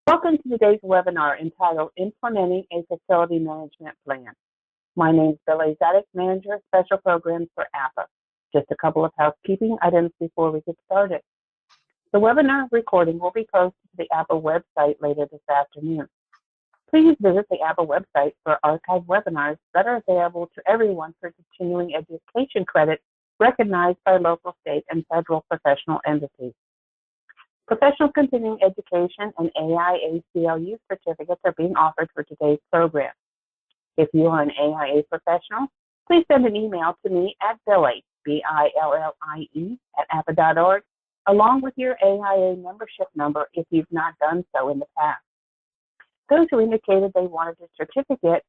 Welcome to today's webinar entitled Implementing a Facility Management Plan. My name is Billy Zadek, Manager of Special Programs for APA. Just a couple of housekeeping items before we get started. The webinar recording will be posted to the APA website later this afternoon. Please visit the APA website for archived webinars that are available to everyone for continuing education credit recognized by local, state, and federal professional entities. Professional continuing education and AIA-CLU certificates are being offered for today's program. If you are an AIA professional, please send an email to me at Billy, B-I-L-L-I-E, @APA.org, along with your AIA membership number if you've not done so in the past. Those who indicated they wanted a certificate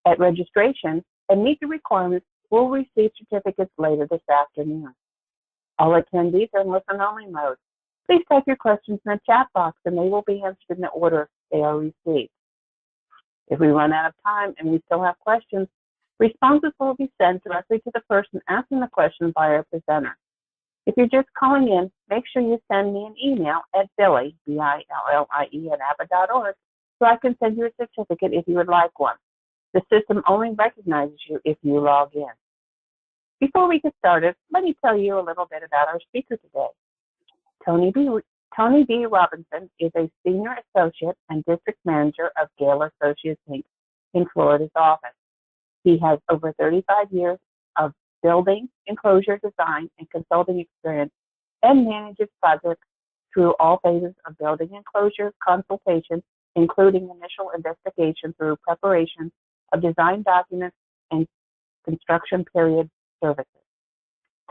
at registration and meet the requirements will receive certificates later this afternoon. All attendees are in listen-only mode. Please type your questions in the chat box and they will be answered in the order they are received. If we run out of time and we still have questions, responses will be sent directly to the person asking the question by our presenter. If you're just calling in, make sure you send me an email at Billy, B-I-L-L-I-E, @APA.org, so I can send you a certificate if you would like one. The system only recognizes you if you log in. Before we get started, let me tell you a little bit about our speaker today. Tony B. Robinson is a Senior Associate and District Manager of Gale Associates, Inc. in Florida's office. He has over 35 years of building, enclosure design, and consulting experience and manages projects through all phases of building enclosure consultation, including initial investigation through preparation of design documents and construction period services.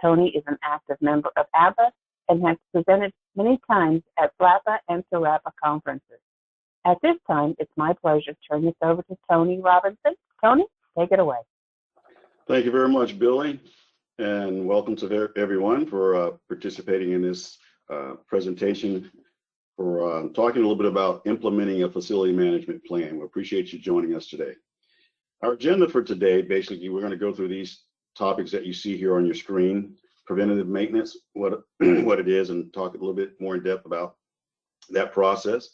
Tony is an active member of APA and has presented many times at FLAPA and SARAPA conferences. At this time, it's my pleasure to turn this over to Tony Robinson. Tony, take it away. Thank you very much, Billy, and welcome to everyone for participating in this presentation for talking a little bit about implementing a facility management plan. We appreciate you joining us today. Our agenda for today, basically, we're going to go through these topics that you see here on your screen. Preventative maintenance, what it is, and talk a little bit more in depth about that process,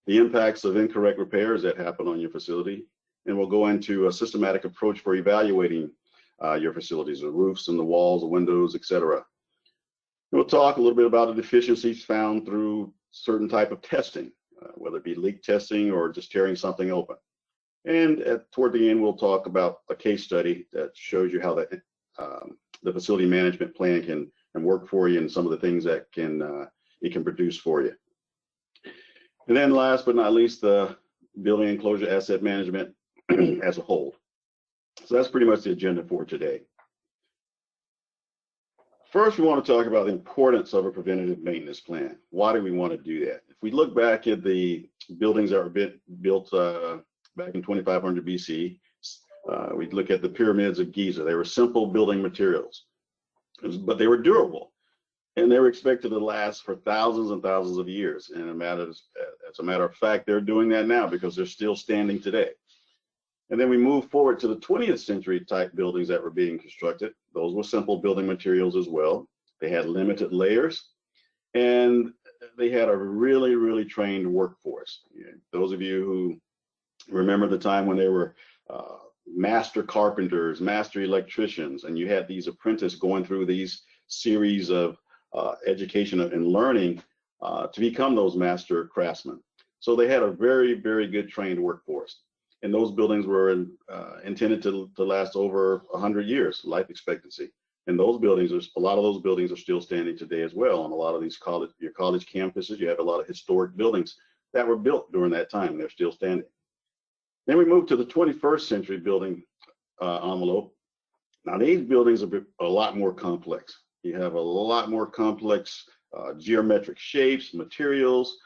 the impacts of incorrect repairs that happen on your facility, and we'll go into a systematic approach for evaluating your facilities, the roofs and the walls, the windows, etc. We'll talk a little bit about the deficiencies found through certain type of testing, whether it be leak testing or just tearing something open. And toward the end, we'll talk about a case study that shows you how the facility management plan can work for you and some of the things that it can produce for you. And then last but not least, the building enclosure asset management as a whole. So that's pretty much the agenda for today. First, we want to talk about the importance of a preventative maintenance plan. Why do we want to do that? If we look back at the buildings that were built back in 2500 BC, we look at the pyramids of Giza. They were simple building materials, but they were durable, and they were expected to last for thousands and thousands of years. And as a matter of fact, they're doing that now because they're still standing today. And then we move forward to the 20th century type buildings that were being constructed. Those were simple building materials as well. They had limited layers, and they had a really, really trained workforce. Those of you who remember the time when they were master carpenters, master electricians, and you had these apprentices going through these series of education and learning to become those master craftsmen. So they had a very, very good trained workforce. And those buildings were intended to last over 100 years, life expectancy. And those buildings, a lot of those buildings are still standing today as well. On a lot of these college campuses, you have a lot of historic buildings that were built during that time. They're still standing. Then we move to the 21st century building envelope. Now these buildings are a lot more complex. You have a lot more complex geometric shapes, materials.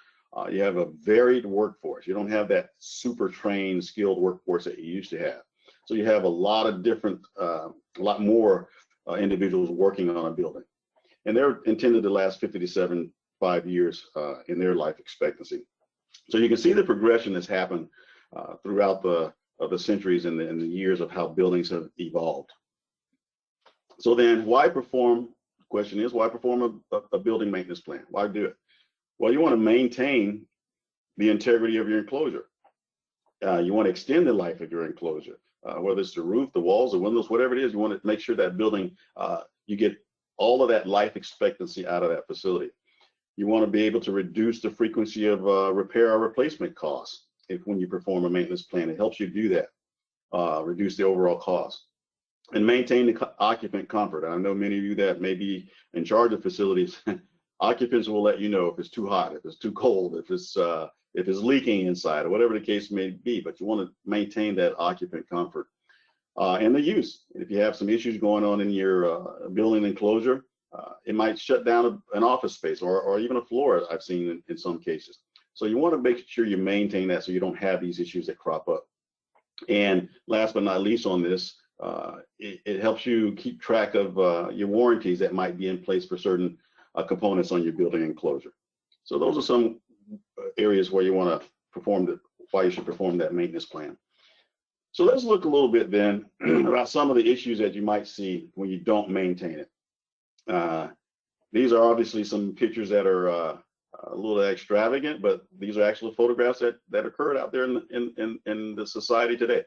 You have a varied workforce. You don't have that super trained, skilled workforce that you used to have. So you have a lot of different, a lot more individuals working on a building. And they're intended to last 50 to 75 years in their life expectancy. So you can see the progression that's happened throughout the centuries and the years of how buildings have evolved. So then why perform, the question is, why perform a building maintenance plan? Why do it? Well, you want to maintain the integrity of your enclosure. You want to extend the life of your enclosure, whether it's the roof, the walls, the windows, whatever it is. You want to make sure that building, you get all of that life expectancy out of that facility. You want to be able to reduce the frequency of repair or replacement costs. If when you perform a maintenance plan, it helps you do that, reduce the overall cost, and maintain the occupant comfort. I know many of you that may be in charge of facilities, occupants will let you know if it's too hot, if it's too cold, if it's leaking inside, or whatever the case may be. But you want to maintain that occupant comfort and the use. If you have some issues going on in your building enclosure, it might shut down an office space or even a floor, I've seen in some cases. So you want to make sure you maintain that so you don't have these issues that crop up. And last but not least on this, it helps you keep track of your warranties that might be in place for certain components on your building enclosure. So those are some areas where you want to why you should perform that maintenance plan. So let's look a little bit then about some of the issues that you might see when you don't maintain it. These are obviously some pictures that are a little extravagant, but these are actual photographs that occurred out there in the society today.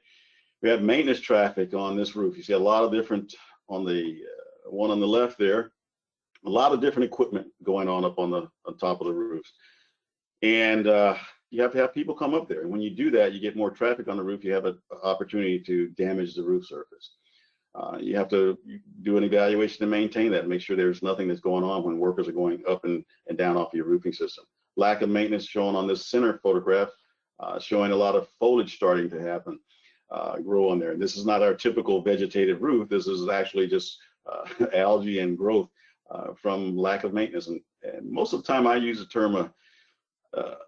We have maintenance traffic on this roof. You see a lot of different, on the one on the left there, a lot of different equipment going on up on top of the roofs. And you have to have people come up there. And when you do that, you get more traffic on the roof. You have an opportunity to damage the roof surface. You have to do an evaluation to maintain that, make sure there's nothing that's going on when workers are going up and down off your roofing system. Lack of maintenance shown on this center photograph, showing a lot of foliage starting to happen, grow on there. And this is not our typical vegetated roof. This is actually just algae and growth from lack of maintenance. And most of the time I use the term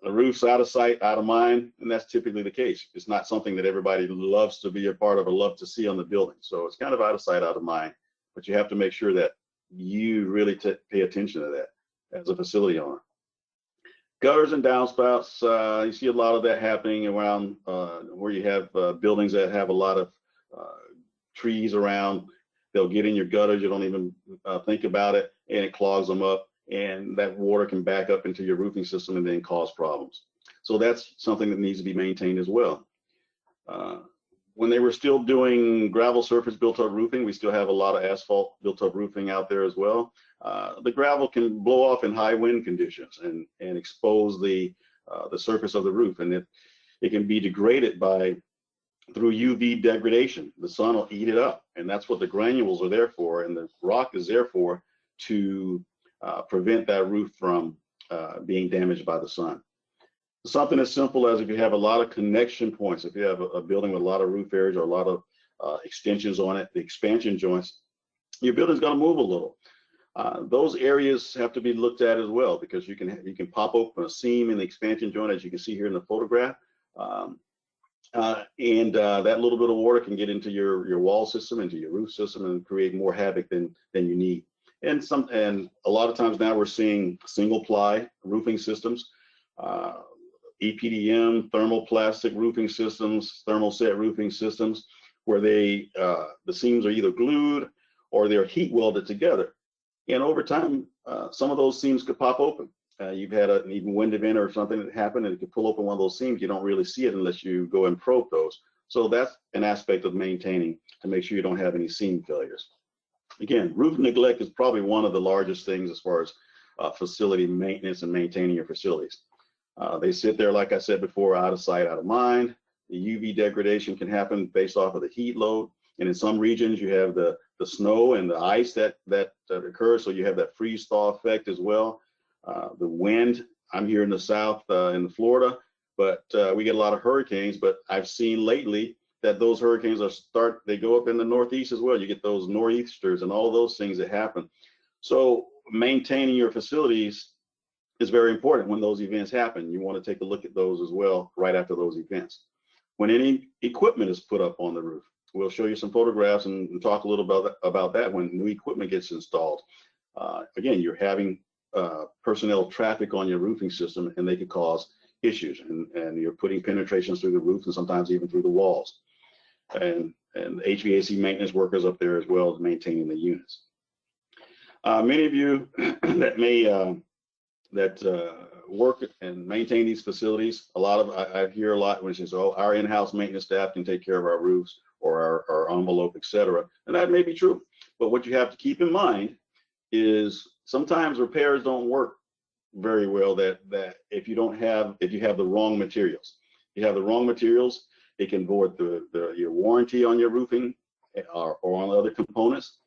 the roof's out of sight, out of mind, and that's typically the case. It's not something that everybody loves to be a part of or love to see on the building. So it's kind of out of sight, out of mind, but you have to make sure that you really pay attention to that as a facility owner. Gutters and downspouts, you see a lot of that happening around where you have buildings that have a lot of trees around. They'll get in your gutters, you don't even think about it, and it clogs them up. And that water can back up into your roofing system and then cause problems. So that's something that needs to be maintained as well. When they were still doing gravel surface built-up roofing, we still have a lot of asphalt built-up roofing out there as well. The gravel can blow off in high wind conditions and expose the surface of the roof, and it can be degraded through UV degradation. The sun will eat it up, and that's what the granules are there for, and the rock is there for, to prevent that roof from being damaged by the sun. Something as simple as if you have a lot of connection points, if you have a building with a lot of roof areas or a lot of extensions on it, the expansion joints, your building's going to move a little. Those areas have to be looked at as well, because you can pop open a seam in the expansion joint, as you can see here in the photograph, and that little bit of water can get into your wall system, into your roof system, and create more havoc than you need. And a lot of times now we're seeing single ply roofing systems, EPDM, thermoplastic roofing systems, thermoset roofing systems, where the seams are either glued or they're heat welded together. And over time, some of those seams could pop open. You've had an even wind event or something that happened, and it could pull open one of those seams. You don't really see it unless you go and probe those. So that's an aspect of maintaining, to make sure you don't have any seam failures. Again, roof neglect is probably one of the largest things as far as facility maintenance and maintaining your facilities. They sit there, like I said before, out of sight, out of mind. The UV degradation can happen based off of the heat load. And in some regions, you have the snow and the ice that occurs, so you have that freeze-thaw effect as well. The wind, I'm here in the south in Florida, but we get a lot of hurricanes, but I've seen lately that those hurricanes they go up in the northeast as well. You get those nor'easters and all those things that happen. So maintaining your facilities is very important when those events happen. You want to take a look at those as well right after those events. When any equipment is put up on the roof, we'll show you some photographs and talk a little about that when new equipment gets installed. Again, you're having personnel traffic on your roofing system, and they could cause issues, and you're putting penetrations through the roof and sometimes even through the walls. And HVAC maintenance workers up there as well as maintaining the units. Many of you that may work and maintain these facilities, a lot of I hear a lot when she says, "Oh, our in-house maintenance staff can take care of our roofs or our envelope, etc." And that may be true, but what you have to keep in mind is sometimes repairs don't work very well. That if you have the wrong materials, it can void your warranty on your roofing or on other components.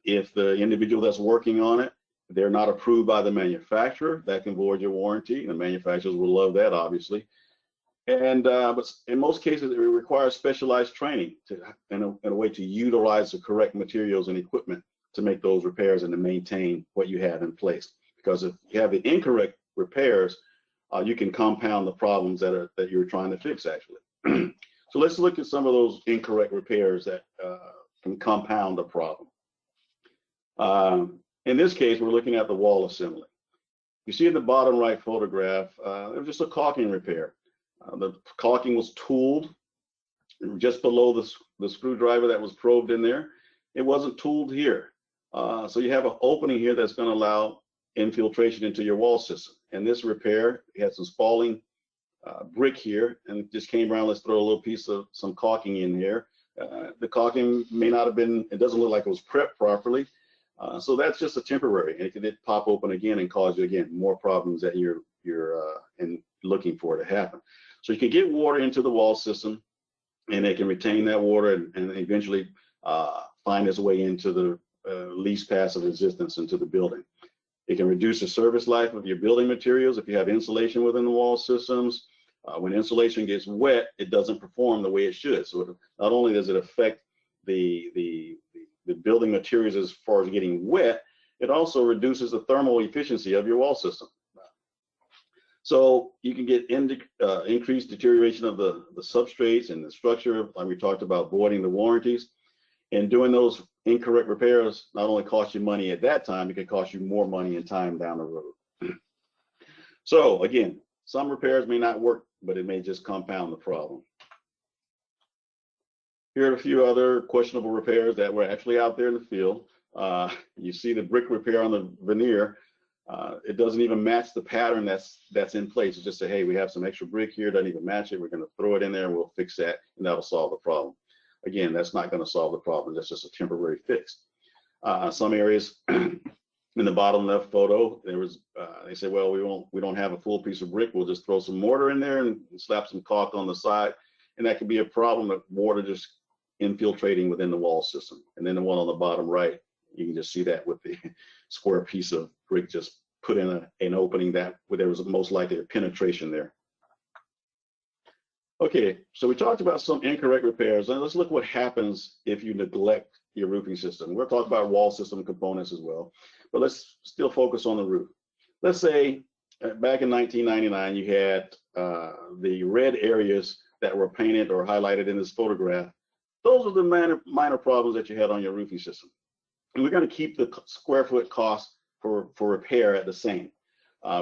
If the individual that's working on it, they're not approved by the manufacturer, that can void your warranty. The manufacturers will love that, obviously. And but in most cases, it requires specialized training in a way to utilize the correct materials and equipment to make those repairs and to maintain what you have in place. Because if you have the incorrect repairs, you can compound the problems that you're trying to fix, actually. So let's look at some of those incorrect repairs that can compound the problem. In this case, we're looking at the wall assembly. You see in the bottom right photograph, it was just a caulking repair. The caulking was tooled just below the screwdriver that was probed in there. It wasn't tooled here. So you have an opening here that's going to allow infiltration into your wall system. And this repair, it had some spalling brick here, and it just came around, let's throw a little piece of some caulking in here. The caulking may not have been, it doesn't look like it was prepped properly. So that's just a temporary, and it can pop open again and cause you, again, more problems that you're looking for to happen. So you can get water into the wall system, and it can retain that water and eventually find its way into the least passive resistance into the building. It can reduce the service life of your building materials if you have insulation within the wall systems. When insulation gets wet, it doesn't perform the way it should. So not only does it affect the building materials as far as getting wet, it also reduces the thermal efficiency of your wall system. So you can get increased deterioration of the substrates and the structure, like we talked about, voiding the warranties. And doing those incorrect repairs not only cost you money at that time, it can cost you more money and time down the road. So again, some repairs may not work, but it may just compound the problem. Here are a few other questionable repairs that were actually out there in the field. You see the brick repair on the veneer. It doesn't even match the pattern that's in place. It's just say, hey, we have some extra brick here, doesn't even match it. We're going to throw it in there and we'll fix that, and that'll solve the problem. Again, that's not going to solve the problem. That's just a temporary fix. Some areas in the bottom left photo, there was they said, well, we don't have a full piece of brick. We'll just throw some mortar in there and slap some caulk on the side, and that could be a problem of water just infiltrating within the wall system. And then the one on the bottom right, you can just see that with the square piece of brick just put in an opening that where there was most likely a penetration there. Okay, so we talked about some incorrect repairs. Now let's look what happens if you neglect your roofing system. We'll talk about wall system components as well, but let's still focus on the roof. Let's say back in 1999, you had the red areas that were painted or highlighted in this photograph. Those are the minor problems that you had on your roofing system. And we're going to keep the square foot cost for repair at the same.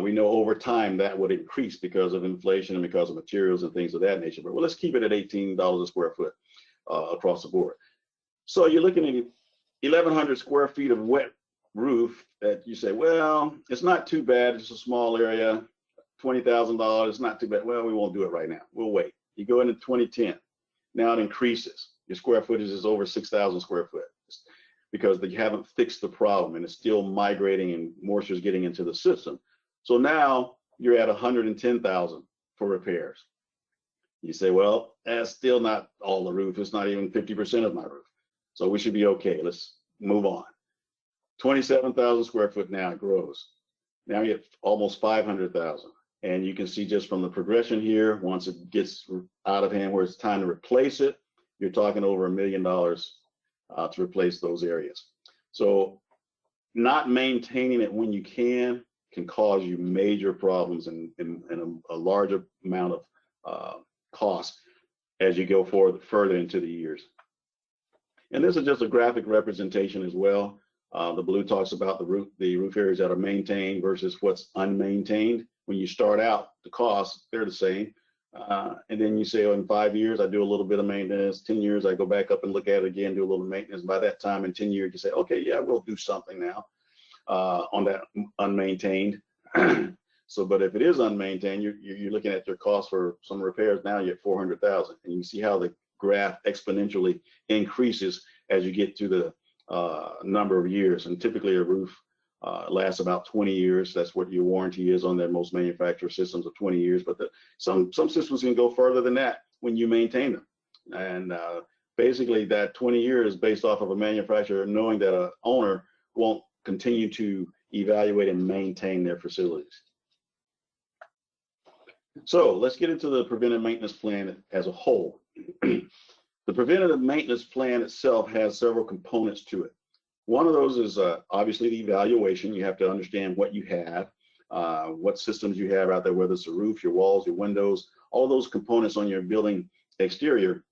We know over time that would increase because of inflation and because of materials and things of that nature. But well, let's keep it at $18 a square foot across the board. So you're looking at 1,100 square feet of wet roof that you say, well, it's not too bad. It's a small area, $20,000. It's not too bad. Well, we won't do it right now. We'll wait. You go into 2010. Now it increases. Your square footage is over 6,000 square foot because you haven't fixed the problem and it's still migrating and moisture is getting into the system. So now you're at 110,000 for repairs. You say, well, that's still not all the roof. It's not even 50% of my roof. So we should be okay. Let's move on. 27,000 square foot now it grows. Now you have almost 500,000. And you can see just from the progression here, once it gets out of hand where it's time to replace it, you're talking over $1 million to replace those areas. So not maintaining it when you can cause you major problems and a larger amount of cost as you go forward further into the years. And this is just a graphic representation as well. The blue talks about the roof areas that are maintained versus what's unmaintained. When you start out, the costs, they're the same. And then you say, oh, in 5 years, I do a little bit of maintenance. 10 years, I go back up and look at it again, do a little maintenance. By that time, in 10 years, you say, okay, yeah, we'll do something now on that unmaintained. So, but if it is unmaintained, you're looking at your cost for some repairs now, you're at 400,000, and you see how the graph exponentially increases as you get to the number of years. And typically a roof lasts about 20 years. That's what your warranty is on that. Most manufacturer systems are 20 years, but some systems can go further than that when you maintain them. And basically that 20 years based off of a manufacturer knowing that an owner won't continue to evaluate and maintain their facilities. So let's get into the preventive maintenance plan as a whole. The preventative maintenance plan itself has several components to it. One of those is obviously the evaluation. You have to understand what you have, what systems you have out there, whether it's the roof, your walls, your windows, all those components on your building exterior.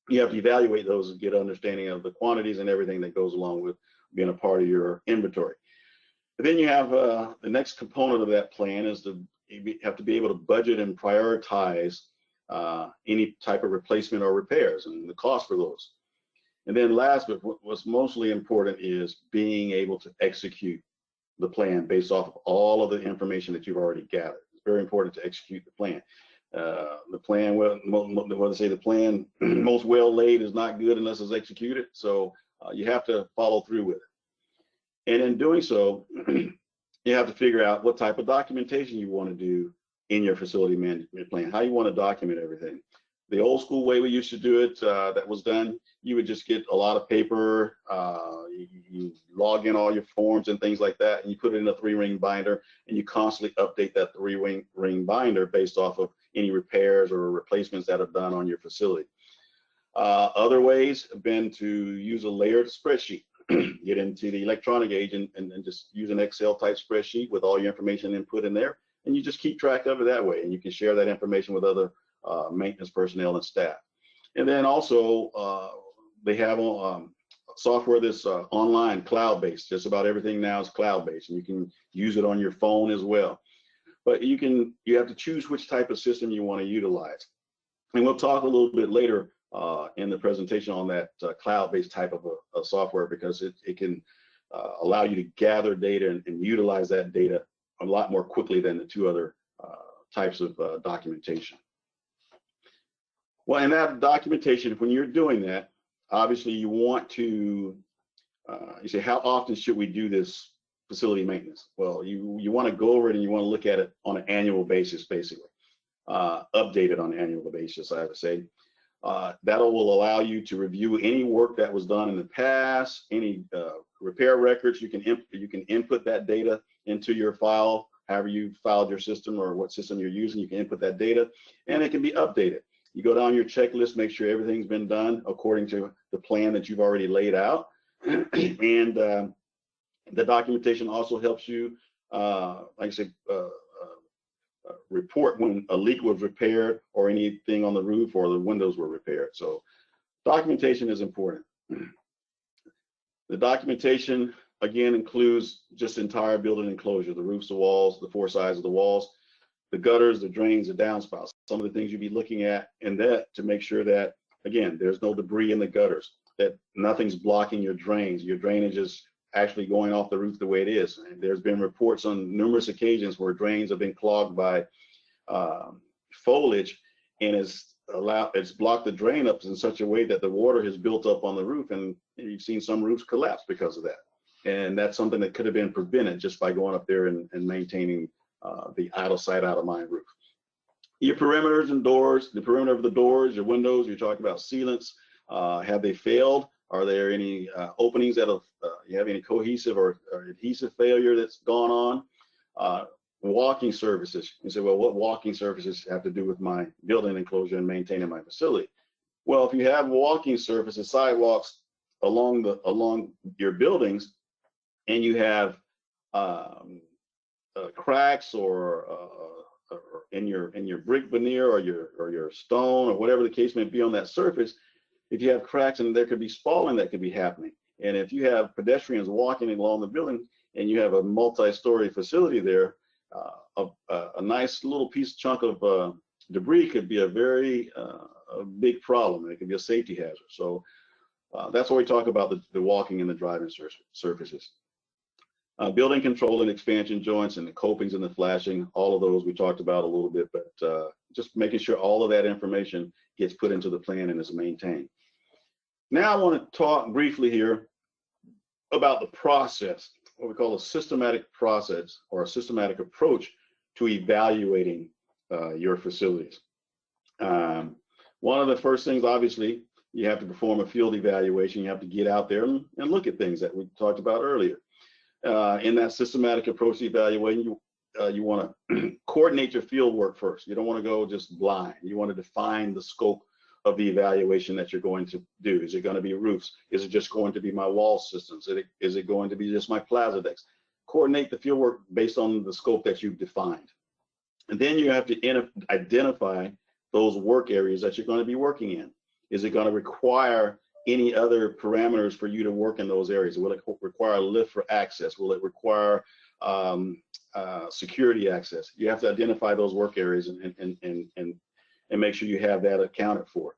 You have to evaluate those and get an understanding of the quantities and everything that goes along with being a part of your inventory. But then you have the next component of that plan is you have to be able to budget and prioritize any type of replacement or repairs and the cost for those. And then last, but what's mostly important is being able to execute the plan based off of all of the information that you've already gathered. It's very important to execute the plan. The plan, well, the plan most well laid is not good unless it's executed. So you have to follow through with it. And in doing so, you have to figure out what type of documentation you want to do in your facility management plan, how you want to document everything. The old school way we used to do it, that was done, you would just get a lot of paper, you log in all your forms and things like that, and you put it in a 3-ring binder, and you constantly update that 3-ring binder based off of any repairs or replacements that are done on your facility. Other ways have been to use a layered spreadsheet. Get into the electronic age and just use an Excel type spreadsheet with all your information input in there, and you just keep track of it that way, and you can share that information with other maintenance personnel and staff. And then also they have software that's online, cloud-based. Just about everything now is cloud-based, and you can use it on your phone as well. But you have to choose which type of system you want to utilize. And we'll talk a little bit later in the presentation on that cloud-based type of a software, because it can allow you to gather data and utilize that data a lot more quickly than the two other types of documentation. Well, in that documentation, when you're doing that, obviously you want to, you say, how often should we do this facility maintenance? Well, you want to go over it and you want to look at it on an annual basis, basically. Update it on an annual basis, I would say. That will allow you to review any work that was done in the past, any repair records. You can input that data into your file, however you filed your system or what system you're using. You can input that data, and it can be updated. You go down your checklist, make sure everything's been done according to the plan that you've already laid out. And the documentation also helps you, like I said, report when a leak was repaired or anything on the roof or the windows were repaired. So documentation is important. The documentation, again, includes just entire building enclosure, the roofs, the walls, the 4 sides of the walls, the gutters, the drains, the downspouts, some of the things you'd be looking at in that to make sure that, again, there's no debris in the gutters, that nothing's blocking your drains. Your drainage is actually going off the roof the way it is. And there's been reports on numerous occasions where drains have been clogged by foliage, and it's blocked the drain up in such a way that the water has built up on the roof, and you've seen some roofs collapse because of that. And that's something that could have been prevented just by going up there and maintaining the out of sight, out of mind roof. Your perimeters and doors, the perimeter of the doors, your windows, you're talking about sealants. Have they failed? Are there any openings that you have any cohesive or adhesive failure that's gone on? Walking surfaces. You say, well, what walking surfaces have to do with my building enclosure and maintaining my facility? Well, if you have walking surfaces, sidewalks along your buildings, and you have cracks or in your brick veneer or your stone or whatever the case may be on that surface, if you have cracks, and there could be spalling that could be happening. And if you have pedestrians walking along the building and you have a multi-story facility there, a nice little chunk of debris could be a very a big problem. It could be a safety hazard. So that's why we talk about the walking and the driving surfaces. Building control and expansion joints and the copings and the flashing, all of those we talked about a little bit, but just making sure all of that information gets put into the plan and is maintained. Now I want to talk briefly here about the process, what we call a systematic process or a systematic approach to evaluating your facilities. One of the first things, obviously, you have to perform a field evaluation. You have to get out there and look at things that we talked about earlier. In that systematic approach to evaluating, you want to coordinate your field work first. You don't want to go just blind. You want to define the scope of the evaluation that you're going to do. Is it going to be roofs? Is it just going to be my wall systems? Is it going to be just my plaza decks? Coordinate the field work based on the scope that you've defined. And then you have to identify those work areas that you're going to be working in. Is it going to require any other parameters for you to work in those areas? Will it require a lift for access? Will it require security access? You have to identify those work areas and make sure you have that accounted for.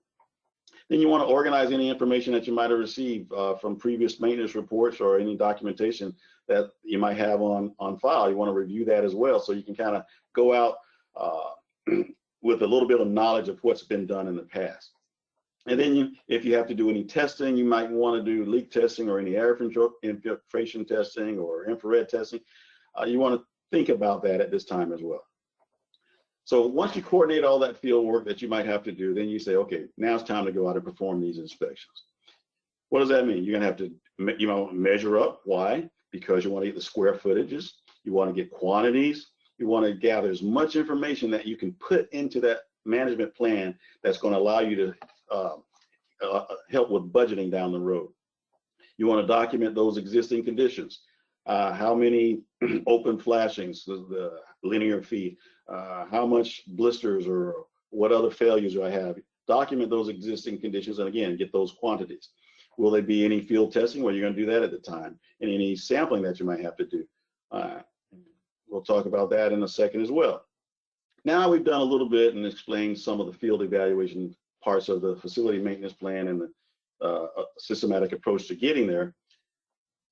Then you want to organize any information that you might have received from previous maintenance reports or any documentation that you might have on file. You want to review that as well, so you can kind of go out with a little bit of knowledge of what's been done in the past. And then if you have to do any testing, you might want to do leak testing or any air infiltration testing or infrared testing. You want to think about that at this time as well. So once you coordinate all that field work that you might have to do, then you say, okay, now it's time to go out and perform these inspections. What does that mean? You're going to have to measure up. Why? Because you want to get the square footages. You want to get quantities. You want to gather as much information that you can put into that management plan that's going to allow you to help with budgeting down the road. You want to document those existing conditions. How many open flashings, the linear feet, how much blisters or what other failures do I have? Document those existing conditions and again, get those quantities. Will there be any field testing? Well, you're going to do that at the time, and any sampling that you might have to do. We'll talk about that in a second as well. Now we've done a little bit and explained some of the field evaluation parts of the facility maintenance plan and the systematic approach to getting there.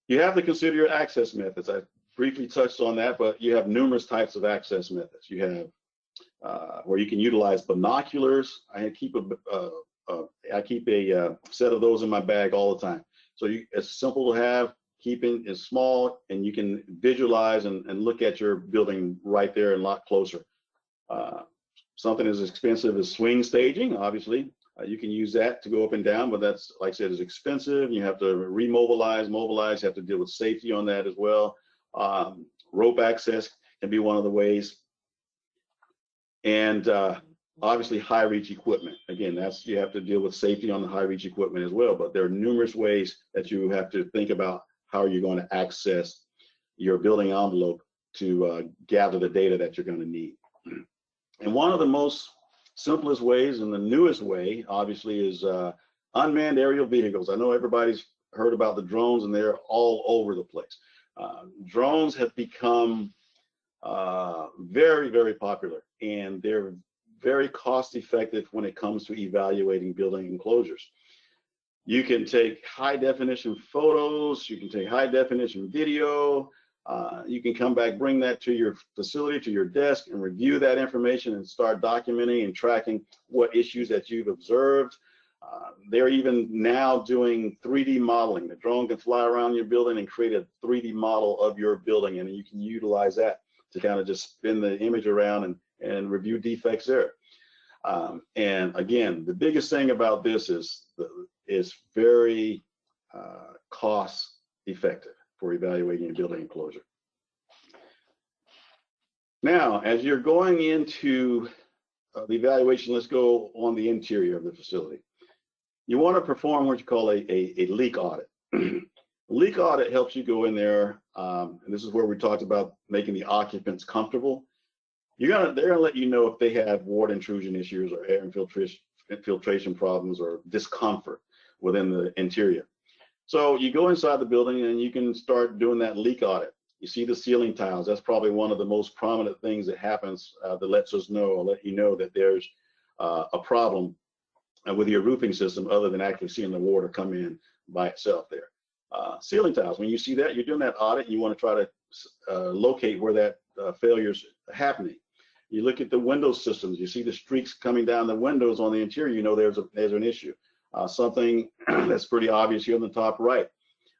You have to consider your access methods. I briefly touched on that, but you have numerous types of access methods. You have where you can utilize binoculars. I keep a set of those in my bag all the time. So it's simple to have, keeping it small, and you can visualize and look at your building right there and a lot closer. Something as expensive as swing staging, obviously, you can use that to go up and down, but that's, like I said, is expensive. You have to remobilize, mobilize, you have to deal with safety on that as well. Rope access can be one of the ways. And obviously high reach equipment. Again, you have to deal with safety on the high reach equipment as well, but there are numerous ways that you have to think about how you're going to access your building envelope to gather the data that you're going to need. And one of the most simplest ways and the newest way, obviously, is unmanned aerial vehicles. I know everybody's heard about the drones, and they're all over the place. Drones have become very, very popular, and they're very cost effective when it comes to evaluating building enclosures. You can take high definition photos, you can take high definition video, you can come back, bring that to your facility, to your desk, and review that information and start documenting and tracking what issues that you've observed. They're even now doing 3D modeling. The drone can fly around your building and create a 3D model of your building, and you can utilize that to kind of just spin the image around and review defects there. And again, the biggest thing about this is very cost effective for evaluating a building enclosure. Now, as you're going into the evaluation, let's go on the interior of the facility. You want to perform what you call a leak audit. Leak audit helps you go in there, and this is where we talked about making the occupants comfortable. They're gonna let you know if they have ward intrusion issues or air infiltration problems or discomfort within the interior. So you go inside the building and you can start doing that leak audit. You see the ceiling tiles. That's probably one of the most prominent things that happens that lets us know, or let you know that there's a problem with your roofing system, other than actually seeing the water come in by itself there. Ceiling tiles, when you see that, you're doing that audit, you want to try to locate where that failure's happening. You look at the window systems, you see the streaks coming down the windows on the interior, you know there's an issue. Something that's pretty obvious here on the top right,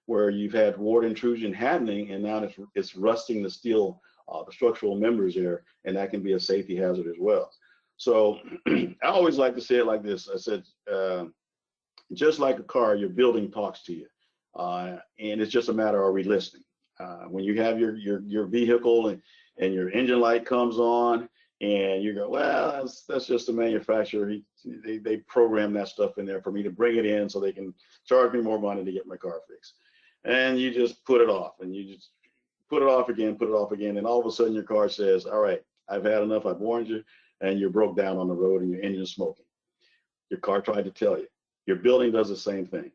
where you've had water intrusion happening, and now it's rusting the steel, the structural members there, and that can be a safety hazard as well. So I always like to say it like this. I said, just like a car, your building talks to you, and it's just a matter of listening. When you have your vehicle and your engine light comes on, and you go, well, that's just the manufacturer. They program that stuff in there for me to bring it in so they can charge me more money to get my car fixed. And you just put it off, and you just put it off again, and all of a sudden your car says, all right, I've had enough, I've warned you, and you're broke down on the road and your engine is smoking. Your car tried to tell you. Your building does the same thing.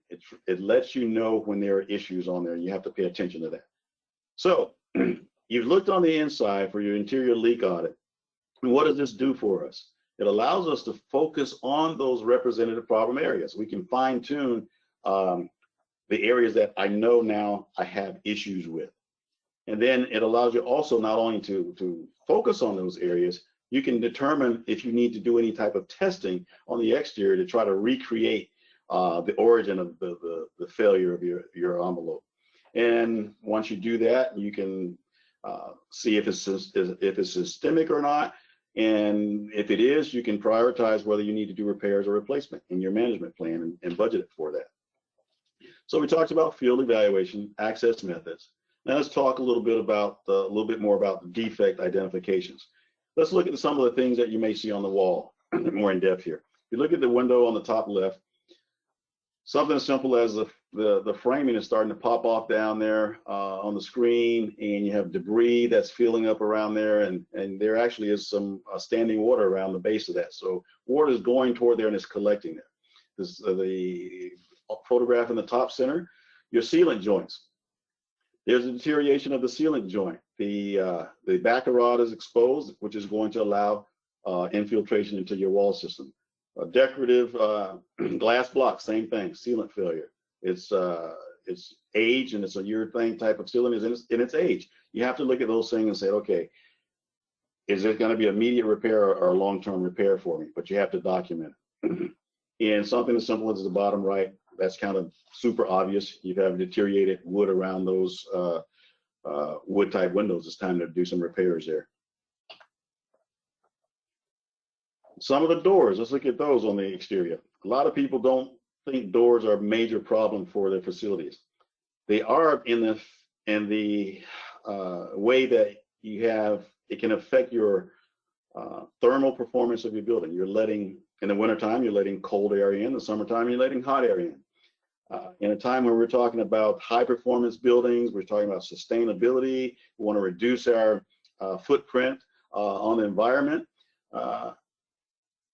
It lets you know when there are issues on there, and you have to pay attention to that. So you've looked on the inside for your interior leak audit. And what does this do for us? It allows us to focus on those representative problem areas. We can fine tune the areas that I know now I have issues with. And then it allows you also not only to focus on those areas, you can determine if you need to do any type of testing on the exterior to try to recreate the origin of the failure of your envelope. And once you do that, you can see if it's systemic or not. And if it is, you can prioritize whether you need to do repairs or replacement in your management plan and budget it for that. So we talked about field evaluation, access methods. Now let's talk a little bit more about the defect identifications. Let's look at some of the things that you may see on the wall more in depth here. If you look at the window on the top left, something as simple as the framing is starting to pop off down there on the screen, and you have debris that's filling up around there, and there actually is some standing water around the base of that. So water is going toward there and it's collecting there. This is the photograph in the top center, your sealant joints. There's a deterioration of the sealant joint. The backer rod is exposed, which is going to allow infiltration into your wall system. Decorative glass block, same thing, sealant failure. It's age, and it's a urethane type of sealant in its age. You have to look at those things and say, okay, is it going to be immediate repair or a long-term repair for me? But you have to document it. And something as simple as the bottom right, that's kind of super obvious. You have deteriorated wood around those wood type windows. It's time to do some repairs there. Some of the doors, let's look at those on the exterior. A lot of people don't think doors are a major problem for their facilities. They are in the way that you have, it can affect your thermal performance of your building. You're letting, in the wintertime, you're letting cold air in. The summertime, you're letting hot air in. In a time when we're talking about high performance buildings, we're talking about sustainability, we want to reduce our footprint on the environment.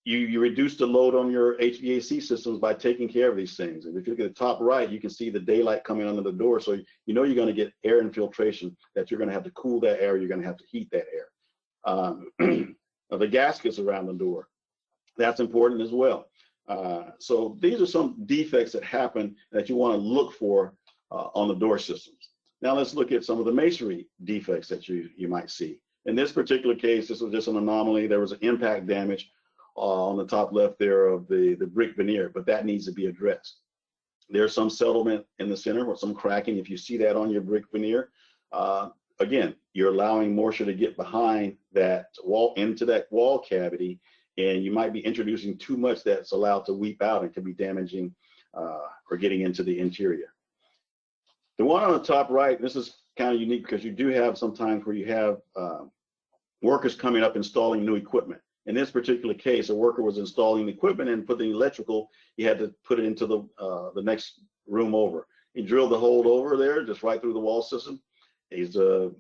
You reduce the load on your HVAC systems by taking care of these things. And if you look at the top right, you can see the daylight coming under the door. So you know you're going to get air infiltration, that you're going to have to cool that air, you're going to have to heat that air. The gaskets around the door, that's important as well. So these are some defects that happen that you want to look for on the door systems. Now let's look at some of the masonry defects that you might see. In this particular case, this was just an anomaly. There was an impact damage on the top left there of the brick veneer, but that needs to be addressed. There's some settlement in the center or some cracking. If you see that on your brick veneer, again, you're allowing moisture to get behind that wall, into that wall cavity, and you might be introducing too much that's allowed to weep out and can be damaging or getting into the interior. The one on the top right, this is kind of unique because you do have sometimes where you have workers coming up installing new equipment. In this particular case, a worker was installing the equipment and putting electrical. He had to put it into the next room over. He drilled the hole over there, just right through the wall system. He's a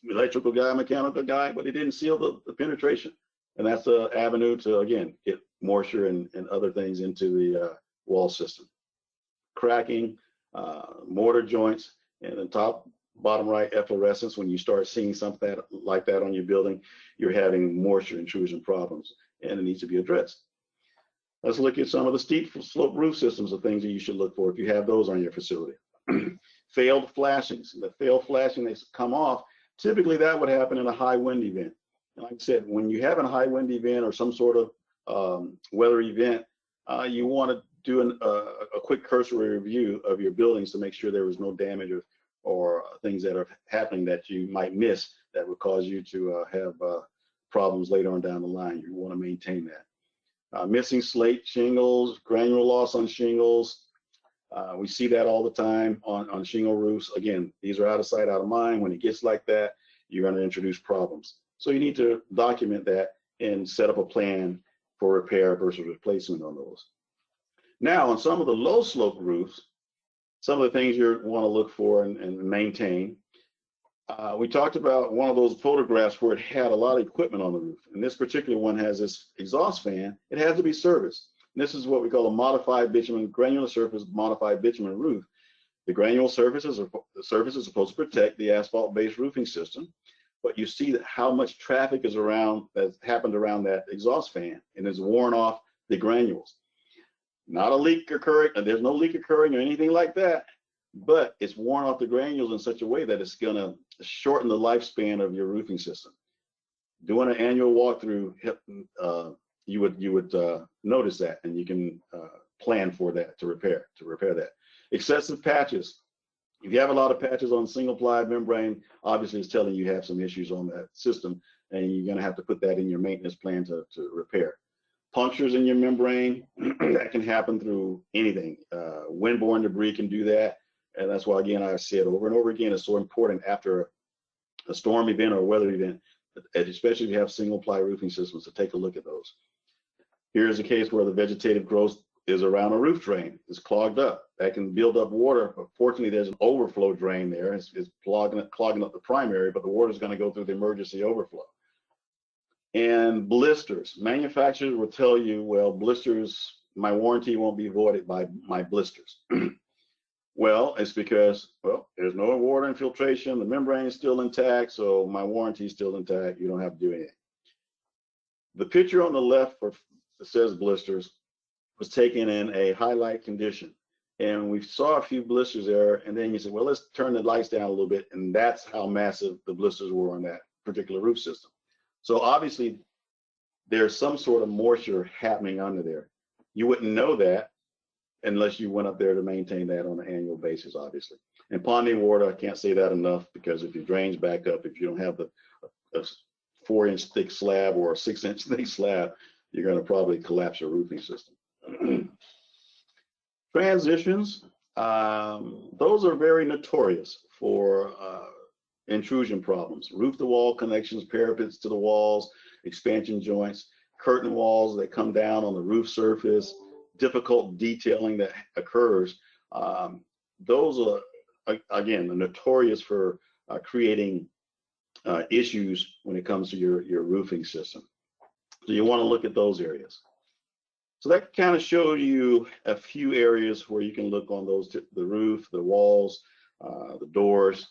electrical guy, mechanical guy, but he didn't seal the penetration. And that's an avenue to, again, get moisture and other things into the wall system. Cracking, mortar joints, and the bottom right, efflorescence. When you start seeing something like that on your building, you're having moisture intrusion problems, and it needs to be addressed. Let's look at some of the steep slope roof systems of things that you should look for if you have those on your facility. Failed flashings. The failed flashing, they come off. Typically, that would happen in a high wind event. And like I said, when you have a high wind event or some sort of weather event, you want to do a quick cursory review of your buildings to make sure there was no damage or things that are happening that you might miss that would cause you to have problems later on down the line. You want to maintain that. Missing slate shingles, granular loss on shingles. We see that all the time on shingle roofs. Again, these are out of sight, out of mind. When it gets like that, you're going to introduce problems. So you need to document that and set up a plan for repair versus replacement on those. Now, on some of the low slope roofs, some of the things you want to look for and maintain. We talked about one of those photographs where it had a lot of equipment on the roof. And this particular one has this exhaust fan. It has to be serviced. And this is what we call a modified bitumen, granular surface modified bitumen roof. The granular surface is supposed to protect the asphalt-based roofing system. But you see that how much traffic is around, that's happened around that exhaust fan, and it's worn off the granules. Not a leak occurring, and there's no leak occurring or anything like that, but it's worn off the granules in such a way that it's gonna shorten the lifespan of your roofing system. Doing an annual walkthrough, you would notice that, and you can plan for that to repair that. Excessive patches. If you have a lot of patches on single ply membrane, obviously it's telling you have some issues on that system, and you're gonna have to put that in your maintenance plan to repair. Punctures in your membrane, that can happen through anything. Windborne debris can do that, and that's why, again, I said over and over again, it's so important after a storm event or a weather event, especially if you have single ply roofing systems, to take a look at those. Here's a case where the vegetative growth is around a roof drain. It's clogged up. That can build up water, but fortunately there's an overflow drain there. It's clogging up the primary, but the water is going to go through the emergency overflow. And blisters. Manufacturers will tell you, well, blisters, my warranty won't be voided by my blisters. Well, it's because, well, there's no water infiltration, the membrane is still intact, so my warranty is still intact. You don't have to do anything. The picture on the left that says blisters was taken in a highlight condition. And we saw a few blisters there, and then you said, well, let's turn the lights down a little bit, and that's how massive the blisters were on that particular roof system. So obviously, there's some sort of moisture happening under there. You wouldn't know that unless you went up there to maintain that on an annual basis, obviously. And ponding water, I can't say that enough, because if your drains back up, if you don't have a 4-inch thick slab or a 6-inch thick slab, you're going to probably collapse your roofing system. Transitions, those are very notorious for intrusion problems. Roof to wall connections, parapets to the walls, expansion joints, curtain walls that come down on the roof surface, difficult detailing that occurs. Those are, again, notorious for creating issues when it comes to your roofing system. So you want to look at those areas. So that kind of showed you a few areas where you can look on those, the roof, the walls, the doors,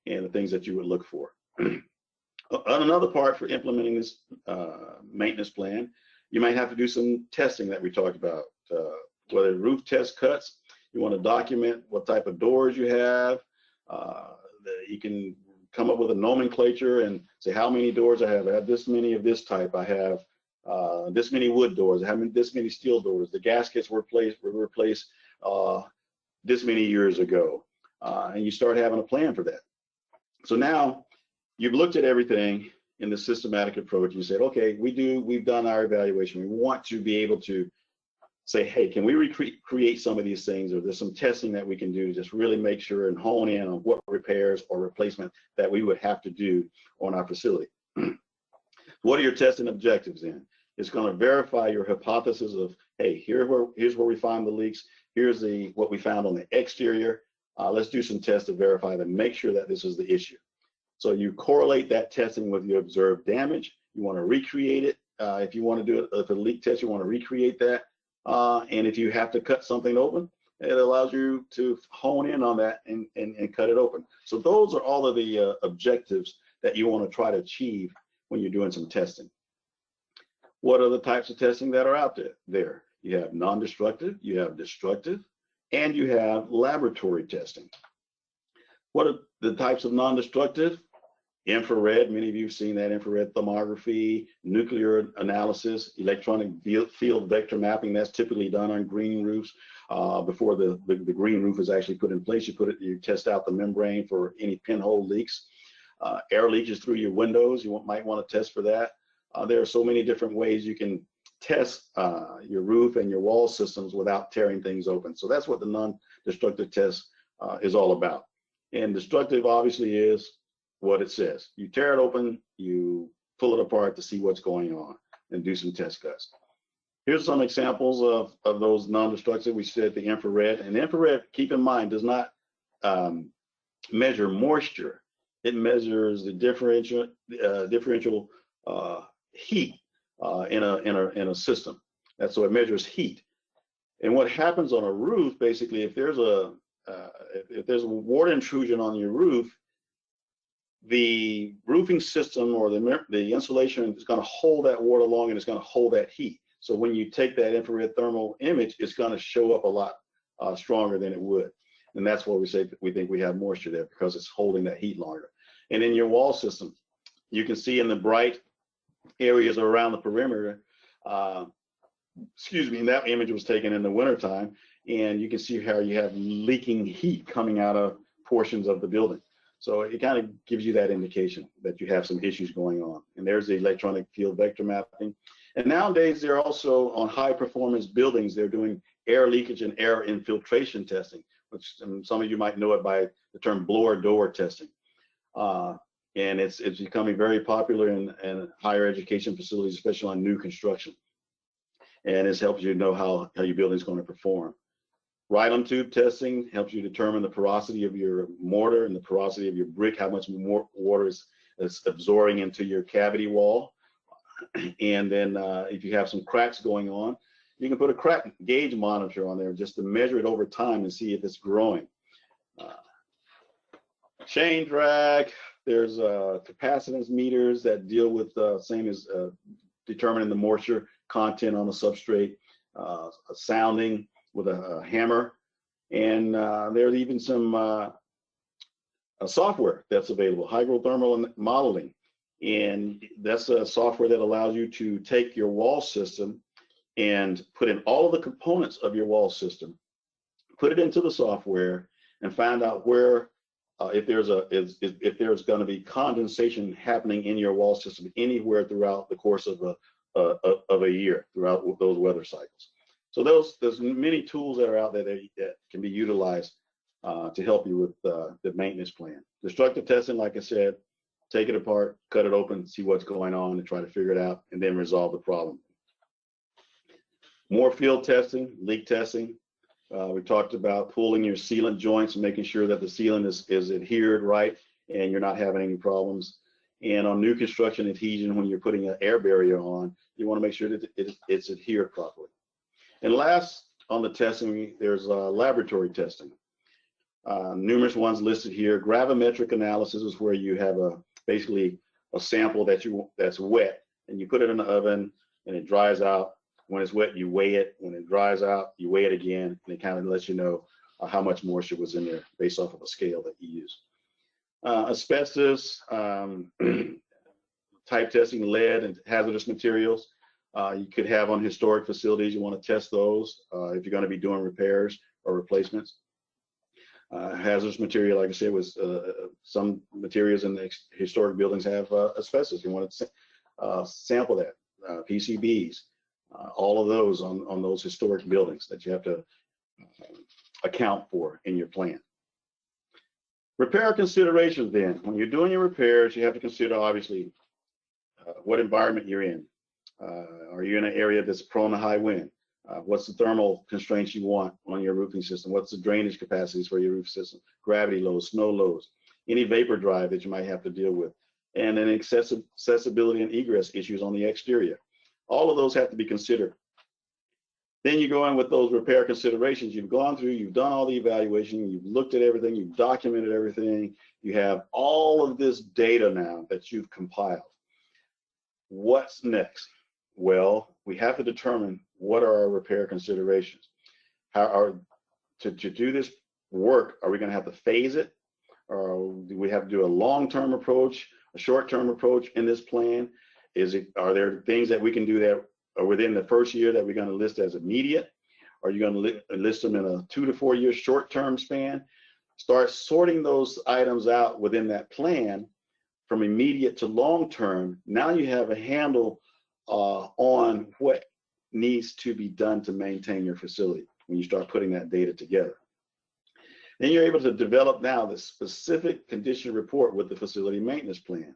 and the things that you would look for. On another part for implementing this maintenance plan, you might have to do some testing that we talked about. Whether roof test cuts, you want to document what type of doors you have. You can come up with a nomenclature and say how many doors I have. I have this many of this type. I have this many wood doors. I have this many steel doors. The gaskets were replaced this many years ago. And you start having a plan for that. So now you've looked at everything in the systematic approach. You said, okay, we've done our evaluation. We want to be able to say, hey, can we recreate some of these things, or there's some testing that we can do to just really make sure and hone in on what repairs or replacement that we would have to do on our facility. What are your testing objectives then? It's going to verify your hypothesis of, hey, here's where we find the leaks. Here's what we found on the exterior. Let's do some tests to verify that, make sure that this is the issue. So you correlate that testing with your observed damage. You want to recreate it. If you want to do it, if a leak test, you want to recreate that. And if you have to cut something open, it allows you to hone in on that and cut it open. So those are all of the objectives that you want to try to achieve when you're doing some testing. What are the types of testing that are out there? You have non-destructive, you have destructive, and you have laboratory testing. What are the types of non-destructive? Infrared, many of you have seen that, infrared thermography, nuclear analysis, electronic field vector mapping. That's typically done on green roofs. Before the green roof is actually put in place, you test out the membrane for any pinhole leaks. Air leakage through your windows, you might want to test for that. There are so many different ways you can test your roof and your wall systems without tearing things open. So that's what the non-destructive test is all about. And destructive obviously is what it says. You tear it open, you pull it apart to see what's going on and do some test cuts. Here's some examples of those non-destructive. We said the infrared. And the infrared, keep in mind, does not measure moisture. It measures the differential heat in a system. And so it measures heat. And what happens on a roof, basically, if there's a water intrusion on your roof, the roofing system or the insulation is going to hold that water long, and it's going to hold that heat. So when you take that infrared thermal image, it's going to show up a lot stronger than it would. And that's why we say we think we have moisture there, because it's holding that heat longer. And in your wall system, you can see in the bright areas around the perimeter, that image was taken in the wintertime, and you can see how you have leaking heat coming out of portions of the building. So it kind of gives you that indication that you have some issues going on. And there's the electronic field vector mapping. And nowadays, they're also on high performance buildings, they're doing air leakage and air infiltration testing, which some of you might know it by the term blower door testing. And it's becoming very popular in higher education facilities, especially on new construction. And it helps you know how your building is going to perform. Ride-on tube testing helps you determine the porosity of your mortar and the porosity of your brick, how much more water is absorbing into your cavity wall. And then if you have some cracks going on, you can put a crack gauge monitor on there just to measure it over time and see if it's growing. Chain drag, there's capacitance meters that deal with same as determining the moisture content on the substrate, sounding with a hammer, and there's even some software that's available, hydrothermal modeling, and that's a software that allows you to take your wall system and put in all of the components of your wall system, put it into the software, and find out where if there's going to be condensation happening in your wall system anywhere throughout the course of a year, throughout those weather cycles. So there's many tools that are out there that can be utilized to help you with the maintenance plan. Destructive testing, like I said, take it apart, cut it open, see what's going on, and try to figure it out, and then resolve the problem. More field testing, leak testing. We talked about pulling your sealant joints and making sure that the sealant is adhered right and you're not having any problems. And on new construction adhesion, when you're putting an air barrier on, you want to make sure that it's adhered properly. And last on the testing, there's laboratory testing. Numerous ones listed here. Gravimetric analysis is where you have basically a sample that's wet, and you put it in the oven and it dries out. When it's wet, you weigh it. When it dries out, you weigh it again, and it kind of lets you know how much moisture was in there based off of a scale that you use. Asbestos, type testing, lead and hazardous materials. You could have on historic facilities, you want to test those if you're going to be doing repairs or replacements. Hazardous material, like I said, was some materials in the historic buildings have asbestos. You want to sample that, PCBs. All of those on those historic buildings that you have to account for in your plan. Repair considerations then. When you're doing your repairs, you have to consider obviously what environment you're in. Are you in an area that's prone to high wind? What's the thermal constraints you want on your roofing system? What's the drainage capacities for your roof system? Gravity loads, snow loads, any vapor drive that you might have to deal with, and then accessibility and egress issues on the exterior. All of those have to be considered. Then you go in with those repair considerations. You've gone through, you've done all the evaluation, you've looked at everything, you've documented everything. You have all of this data now that you've compiled. What's next? Well, we have to determine what are our repair considerations. To do this work, are we going to have to phase it? or do we have to do a long-term approach, a short-term approach in this plan? Are there things that we can do that are within the first year that we're going to list as immediate? Are you going to list them in a 2 to 4 year short-term span? Start sorting those items out within that plan from immediate to long-term. Now you have a handle on what needs to be done to maintain your facility when you start putting that data together. Then you're able to develop now the specific condition report with the facility maintenance plan.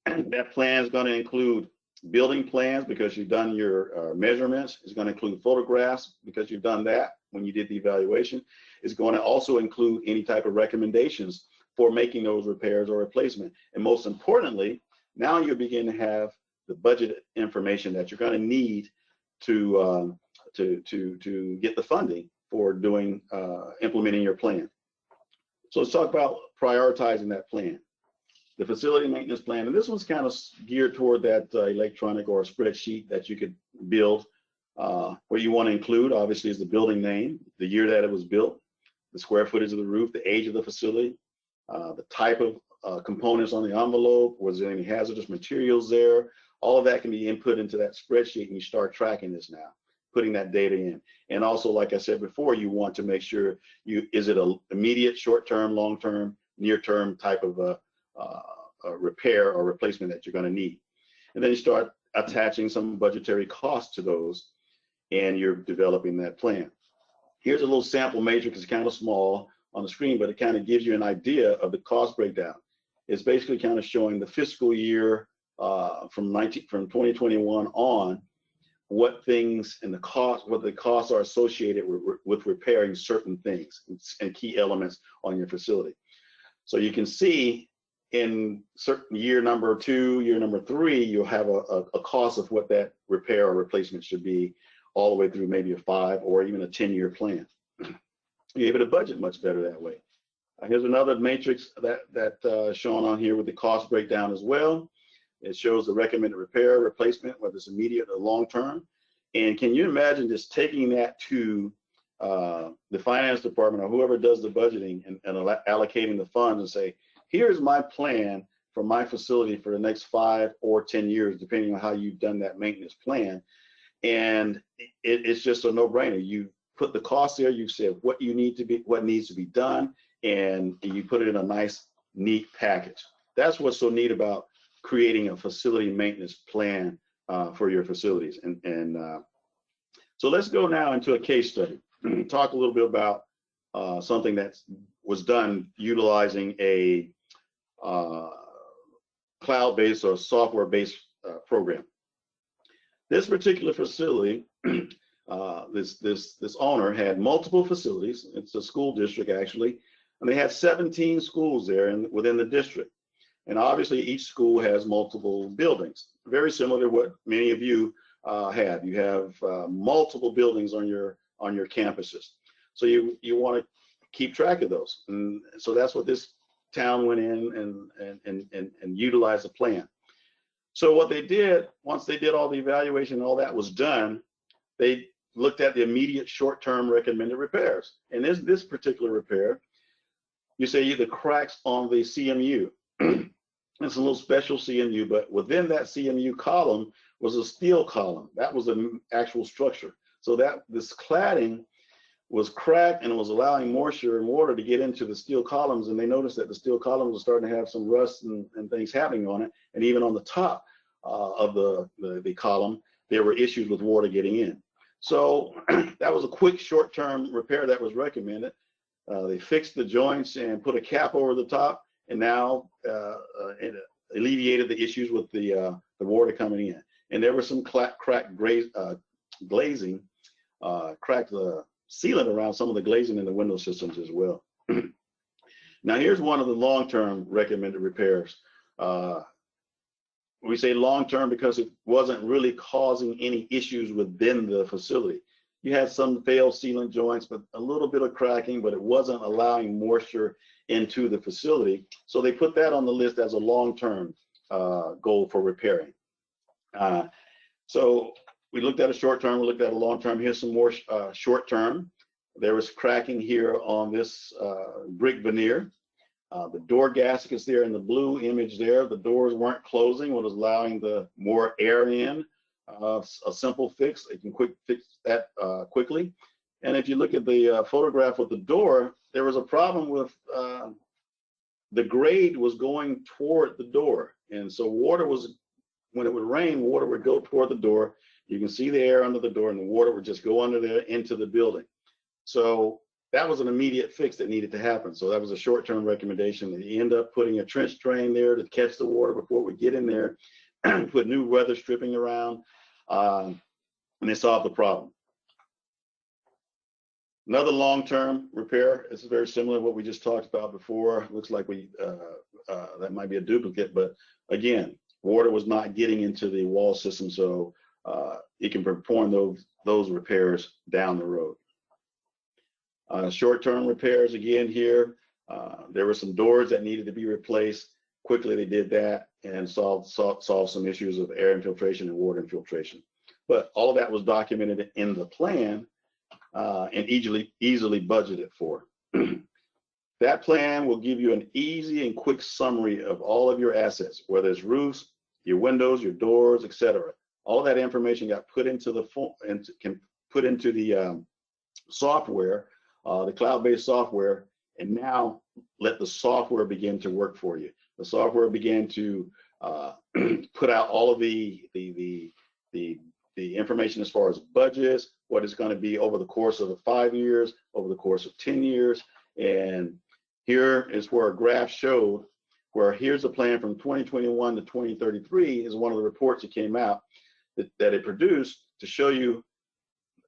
That plan is going to include building plans because you've done your measurements. It's going to include photographs because you've done that when you did the evaluation. It's going to also include any type of recommendations for making those repairs or replacement. And most importantly, now you begin to have the budget information that you're going to need to get the funding for doing implementing your plan. So let's talk about prioritizing that plan. The facility maintenance plan, and this one's kind of geared toward that electronic or a spreadsheet that you could build. What you want to include, obviously, is the building name, the year that it was built, the square footage of the roof, the age of the facility, the type of components on the envelope, was there any hazardous materials there? All of that can be input into that spreadsheet, and you start tracking this now, putting that data in. And also, like I said before, you want to make sure is it an immediate, short-term, long-term, near-term type of a repair or replacement that you're going to need. And then you start attaching some budgetary costs to those, and you're developing that plan. Here's a little sample matrix. It's kind of small on the screen, but it kind of gives you an idea of the cost breakdown. It's basically kind of showing the fiscal year from 2021 on, what things and what the costs are associated with repairing certain things and key elements on your facility. So you can see in certain year number 2, year number 3, you'll have a cost of what that repair or replacement should be, all the way through maybe a 5 or even a 10-year plan. You're able to budget much better that way. Here's another matrix that's shown on here with the cost breakdown as well. It shows the recommended repair, replacement, whether it's immediate or long-term. And can you imagine just taking that to the finance department or whoever does the budgeting and allocating the funds and say, here's my plan for my facility for the next 5 or 10 years, depending on how you've done that maintenance plan. And it's just a no-brainer. You put the cost there, you said what needs to be done, and you put it in a nice, neat package. That's what's so neat about creating a facility maintenance plan for your facilities. So let's go now into a case study. Talk a little bit about something that was done utilizing a cloud-based or software-based program. This particular facility, this owner had multiple facilities. It's a school district actually, and they had 17 schools there within the district. And obviously each school has multiple buildings, very similar to what many of you have. You have multiple buildings on your campuses. So you want to keep track of those. And so that's what this town went in and utilized a plan. So what they did, once they did all the evaluation and all that was done, they looked at the immediate short-term recommended repairs. And this particular repair, you say the cracks on the CMU. It's a little special CMU, but within that CMU column was a steel column. That was an actual structure. So that this cladding was cracked and it was allowing moisture and water to get into the steel columns. And they noticed that the steel columns were starting to have some rust and things happening on it. And even on the top of the column, there were issues with water getting in. So that was a quick short-term repair that was recommended. They fixed the joints and put a cap over the top, and now it alleviated the issues with the water coming in. And there was some cracked glazing, cracked sealant around some of the glazing in the window systems as well. Now here's one of the long-term recommended repairs. We say long-term because it wasn't really causing any issues within the facility. You had some failed sealant joints, but a little bit of cracking, but it wasn't allowing moisture into the facility. So they put that on the list as a long-term goal for repairing. So we looked at a short-term, we looked at a long-term. Here's some more short-term. There was cracking here on this brick veneer. The door gaskets there in the blue image there, the doors weren't closing, what was allowing the more air in. A simple fix, they can fix that quickly. And if you look at the photograph of the door, there was a problem with the grade was going toward the door. And so water was, when it would rain, water would go toward the door. You can see the air under the door and the water would just go under there into the building. So that was an immediate fix that needed to happen. So that was a short-term recommendation. They end up putting a trench drain there to catch the water before we get in there, put new weather stripping around, and they solved the problem. Another long-term repair, this is very similar to what we just talked about before. Looks like that might be a duplicate, but again, water was not getting into the wall system, so it can perform those repairs down the road. Short-term repairs again here. There were some doors that needed to be replaced. Quickly they did that and solved some issues of air infiltration and water infiltration. But all of that was documented in the plan and easily budgeted for. That plan will give you an easy and quick summary of all of your assets, whether it's roofs, your windows, your doors, etc. All that information got put into the software, the cloud-based software, and now let the software begin to work for you. The software began to put out all of the information as far as budgets, what it's going to be over the course of the 5 years, over the course of 10 years. And here is where a graph showed where here's a plan from 2021 to 2033 is one of the reports that came out that it produced to show you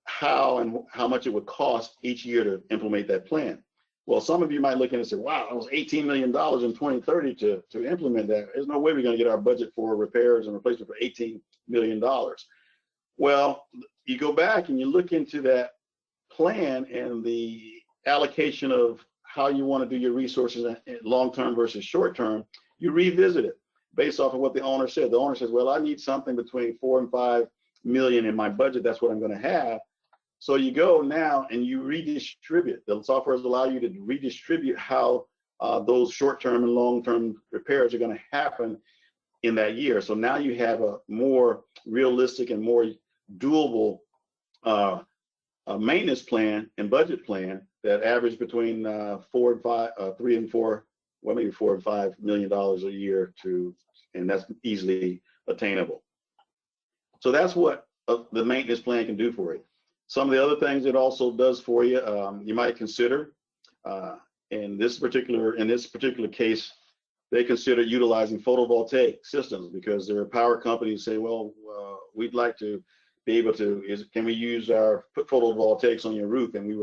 how much it would cost each year to implement that plan. Well, some of you might look at it and say, wow, that was $18 million in 2030 to implement that. There's no way we're going to get our budget for repairs and replacement for $18 million. Well, you go back and you look into that plan and the allocation of how you want to do your resources long-term versus short-term, you revisit it based off of what the owner said. The owner says, well, I need something between 4 and 5 million in my budget. That's what I'm going to have. So you go now and you redistribute. The software allow you to redistribute how those short-term and long-term repairs are going to happen in that year. So now you have a more realistic and more doable maintenance plan and budget plan that average between 4 and 5, 3 and 4, well, maybe $4 and $5 million a year and that's easily attainable. So that's what the maintenance plan can do for you. Some of the other things it also does for you, you might consider, in this particular case, they consider utilizing photovoltaic systems because there are power companies say, well, we'd like to be able to, can we put photovoltaics on your roof, and we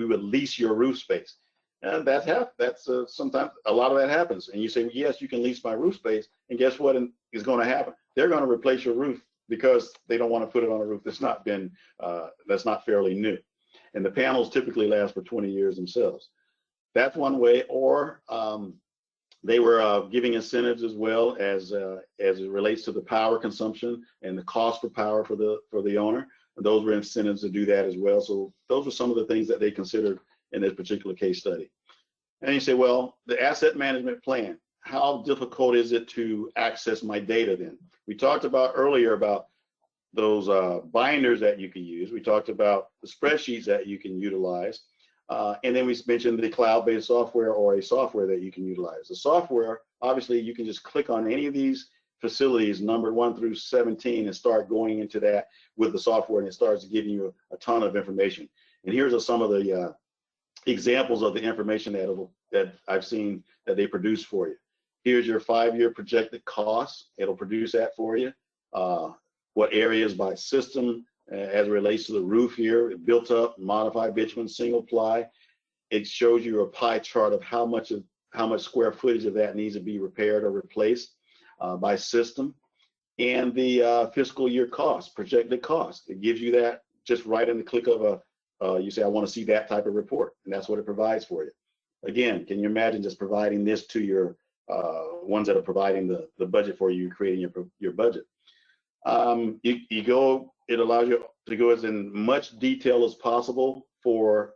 would lease your roof space. And that's sometimes a lot of that happens. And you say, well, yes, you can lease my roof space, and guess what is going to happen? They're going to replace your roof because they don't want to put it on a roof that's not fairly new. And the panels typically last for 20 years themselves. That's one way. Or they were giving incentives as well as it relates to the power consumption and the cost for power for the owner. And those were incentives to do that as well. So those were some of the things that they considered in this particular case study. And you say, well, the asset management plan, how difficult is it to access my data then? We talked about earlier about those binders that you can use. We talked about the spreadsheets that you can utilize. And then we mentioned the cloud-based software or a software that you can utilize. The software, obviously, you can just click on any of these facilities, numbered 1 through 17, and start going into that with the software, and it starts giving you a ton of information. And here's some of the examples of the information that I've seen that they produce for you. Here's your 5-year projected costs. It'll produce that for you. What areas by system as it relates to the roof here, built up, modified bitumen, single ply. It shows you a pie chart of how much square footage of that needs to be repaired or replaced by system, and the fiscal year cost, projected cost. It gives you that just right in the click of you say, I want to see that type of report, and that's what it provides for you. Again, can you imagine just providing this to your ones that are providing the budget for you, creating your budget? It allows you to go as in much detail as possible for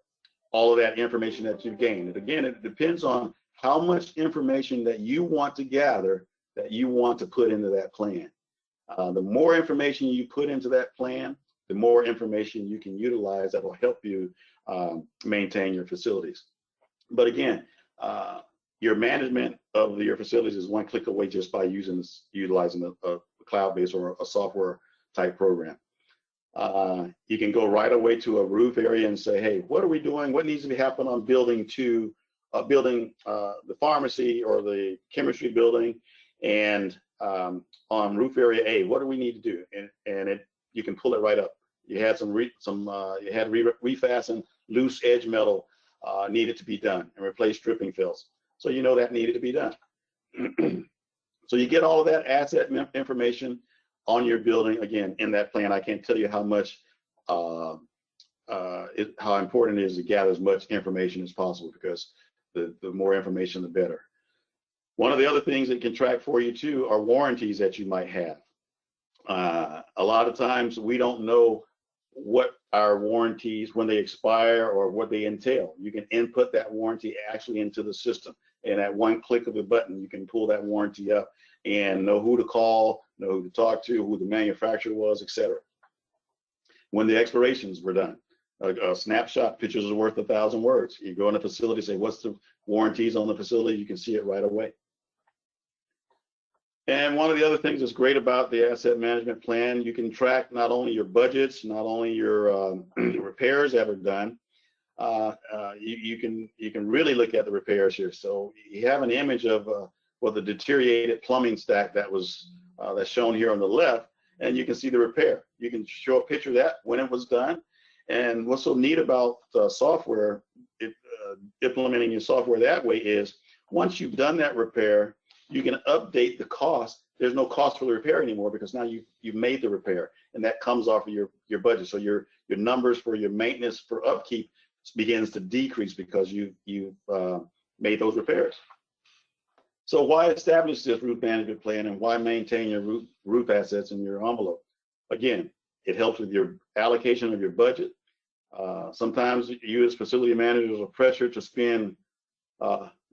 all of that information that you've gained. And again, it depends on how much information that you want to gather, that you want to put into that plan. The more information you put into that plan, the more information you can utilize that will help you maintain your facilities. But again, your management of your facilities is one click away just by utilizing a cloud-based or a software type program. You can go right away to a roof area and say, hey, what are we doing? What needs to be happening on building two, the pharmacy or the chemistry building, and on roof area A, what do we need to do? And you can pull it right up. You had refasten loose edge metal needed to be done and replace dripping fills. So you know that needed to be done. So you get all of that asset information on your building, again, in that plan. I can't tell you how much, how important it is to gather as much information as possible, because the more information, the better. One of the other things that can track for you too are warranties that you might have. A lot of times we don't know what our warranties, when they expire or what they entail. You can input that warranty actually into the system, and at one click of a button, you can pull that warranty up and know who to call, know who to talk to, who the manufacturer was, etc. When the expirations were done, a snapshot, pictures are worth 1,000 words. You go in a facility, say, what's the warranties on the facility? You can see it right away. And one of the other things that's great about the asset management plan, you can track not only your budgets, not only your repairs that are done, you can really look at the repairs here. So you have an image of the deteriorated plumbing stack that was that's shown here on the left, and you can see the repair. You can show a picture of that when it was done. And what's so neat about software, implementing your software that way, is once you've done that repair, you can update the cost. There's no cost for the repair anymore, because now you've made the repair, and that comes off of your budget. So your numbers for your maintenance for upkeep begins to decrease because you've made those repairs. So why establish this roof management plan, and why maintain your roof assets in your envelope? Again, it helps with your allocation of your budget. Sometimes you as facility managers are pressured to spend,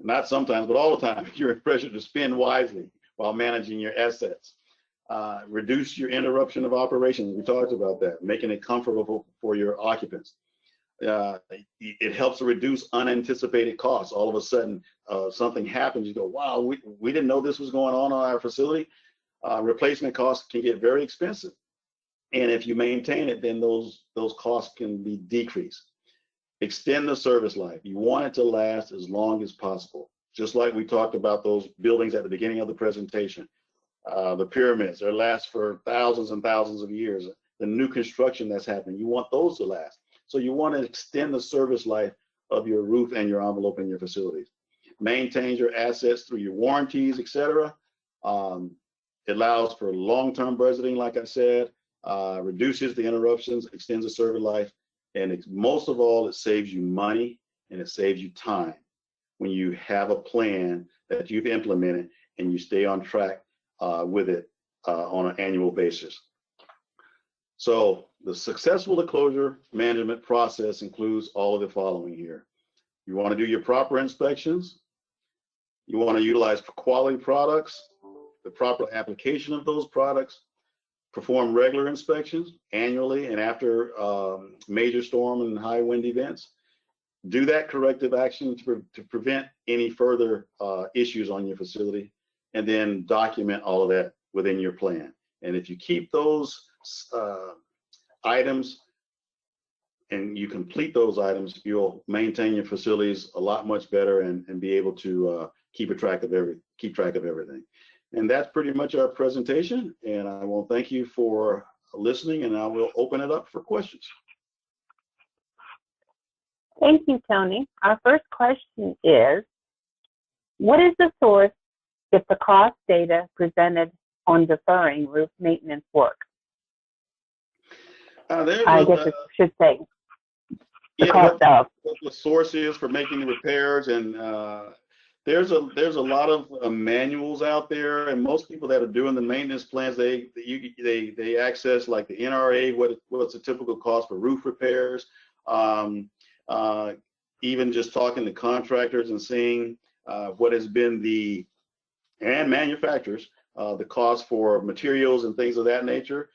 not sometimes, but all the time, you're pressured to spend wisely while managing your assets. Reduce your interruption of operations. We talked about that, making it comfortable for your occupants. It helps to reduce unanticipated costs. All of a sudden, something happens, you go, wow, we didn't know this was going on our facility. Replacement costs can get very expensive. And if you maintain it, then those costs can be decreased. Extend the service life. You want it to last as long as possible. Just like we talked about those buildings at the beginning of the presentation. The pyramids, they last for thousands and thousands of years. The new construction that's happening, you want those to last. So you want to extend the service life of your roof and your envelope in your facilities. Maintain your assets through your warranties, etc. It allows for long-term budgeting, like I said, reduces the interruptions, extends the service life, and most of all, it saves you money and it saves you time when you have a plan that you've implemented and you stay on track with it on an annual basis. So the successful disclosure management process includes all of the following here. You want to do your proper inspections. You want to utilize quality products, the proper application of those products, perform regular inspections annually and after major storm and high wind events. Do that corrective action to prevent any further issues on your facility, and then document all of that within your plan. And if you keep those items and you complete those items, you'll maintain your facilities a lot much better and be able to keep track of everything. And that's pretty much our presentation. And I will thank you for listening, and I will open it up for questions. Thank you, Tony. Our first question is, what is the source if the cost data presented on deferring roof maintenance work? I guess it should say the cost of. What the source is for making the repairs, and there's a lot of manuals out there, and most people that are doing the maintenance plans, they access like the NRA, what's the typical cost for roof repairs. Even just talking to contractors and seeing what has been and manufacturers, the cost for materials and things of that nature.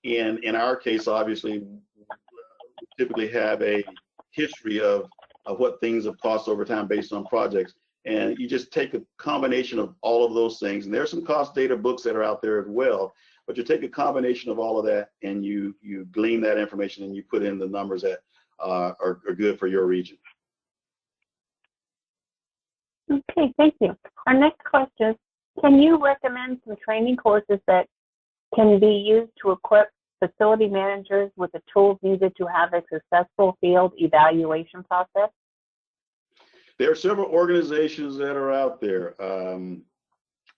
In our case, obviously, we typically have a history of what things have cost over time based on projects. And you just take a combination of all of those things. And there's some cost data books that are out there as well. But you take a combination of all of that and you glean that information and you put in the numbers that are good for your region. Okay, thank you. Our next question is, can you recommend some training courses that can be used to equip facility managers with the tools needed to have a successful field evaluation process? There are several organizations that are out there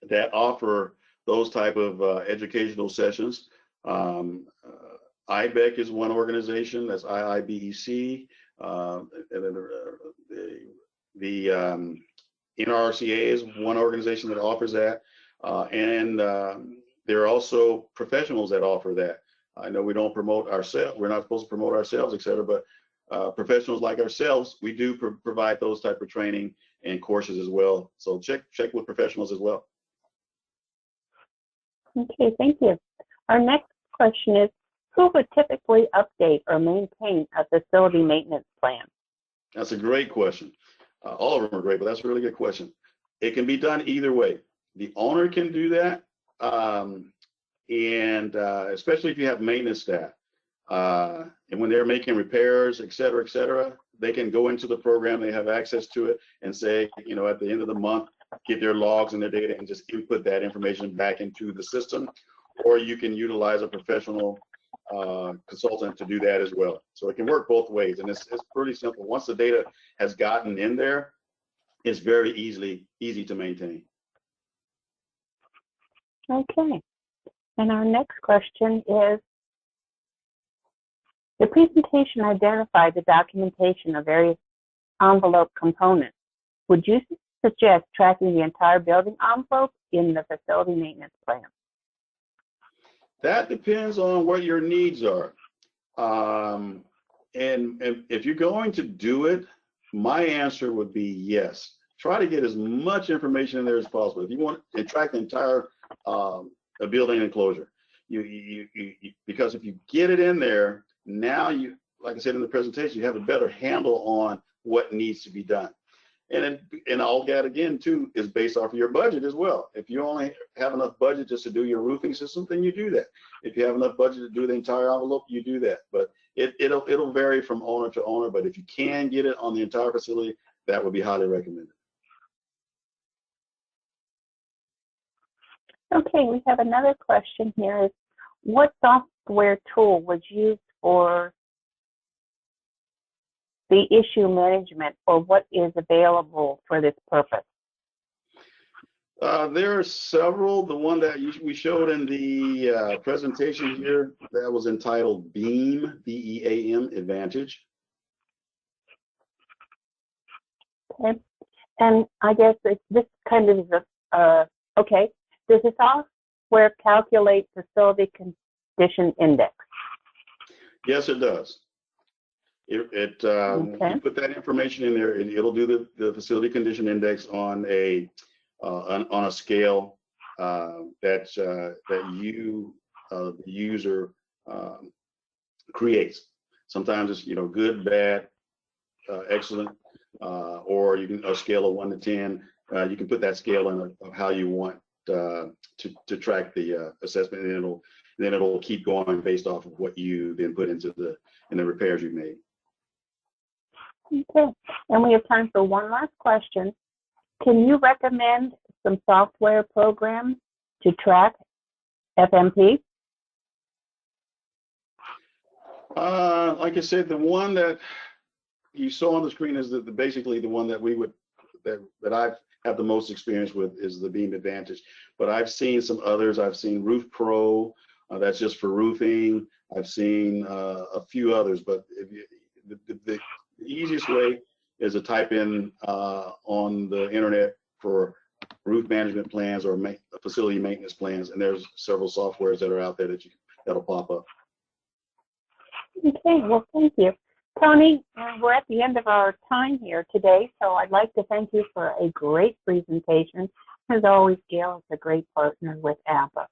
that offer those type of educational sessions. IBEC is one organization, that's IIBEC. And then the NRCA is one organization that offers that. And there are also professionals that offer that. I know we don't promote ourselves, we're not supposed to promote ourselves, et cetera, but professionals like ourselves, we do provide those type of training and courses as well. So check with professionals as well. Okay, thank you. Our next question is, who would typically update or maintain a facility maintenance plan? That's a great question. All of them are great, but that's a really good question. It can be done either way. The owner can do that, and especially if you have maintenance staff. And when they're making repairs, et cetera, they can go into the program, they have access to it, and say, you know, at the end of the month, get their logs and their data and just input that information back into the system. Or you can utilize a professional consultant to do that as well. So it can work both ways, and it's pretty simple. Once the data has gotten in there, it's very easy to maintain. Okay, and our next question is, the presentation identified the documentation of various envelope components. Would you suggest tracking the entire building envelope in the facility maintenance plan? That depends on what your needs are. And if you're going to do it, my answer would be yes. Try to get as much information in there as possible. If you want to track the entire building enclosure, because if you get it in there, now you, like I said in the presentation, you have a better handle on what needs to be done. And all that again too is based off of your budget as well. If you only have enough budget just to do your roofing system, then you do that. If you have enough budget to do the entire envelope, you do that. But it'll vary from owner to owner. But if you can get it on the entire facility, that would be highly recommended. Okay, we have another question here. Is what software tool was used for the issue management, or what is available for this purpose? There are several. The one that we showed in the presentation here, that was entitled BEAM, B-E-A-M, Advantage. Okay, and I guess this kind of is okay. Does the software calculate facility condition index? Yes, it does. Okay. You put that information in there, and it'll do the facility condition index on a scale that you, the user, creates. Sometimes it's good, bad, excellent, or you can a scale of 1 to 10. You can put that scale in of how you want to track the assessment, and then it'll keep going based off of what you then put into the repairs you've made. Okay, and we have time for one last question. Can you recommend some software programs to track FMP? Like I said, the one that you saw on the screen is basically the one that I've had the most experience with is the Beam Advantage. But I've seen some others. I've seen Roof Pro, that's just for roofing. I've seen a few others, but the easiest way is to type in on the internet for roof management plans or facility maintenance plans, and there's several softwares that are out there that'll pop up. Okay, well, thank you. Tony, we're at the end of our time here today, so I'd like to thank you for a great presentation. As always, Gail is a great partner with APA.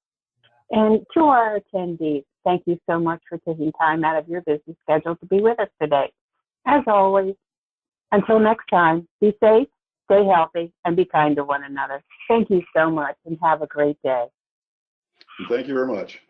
And to our attendees, thank you so much for taking time out of your busy schedule to be with us today. As always, until next time, be safe, stay healthy, and be kind to one another. Thank you so much, and have a great day. Thank you very much.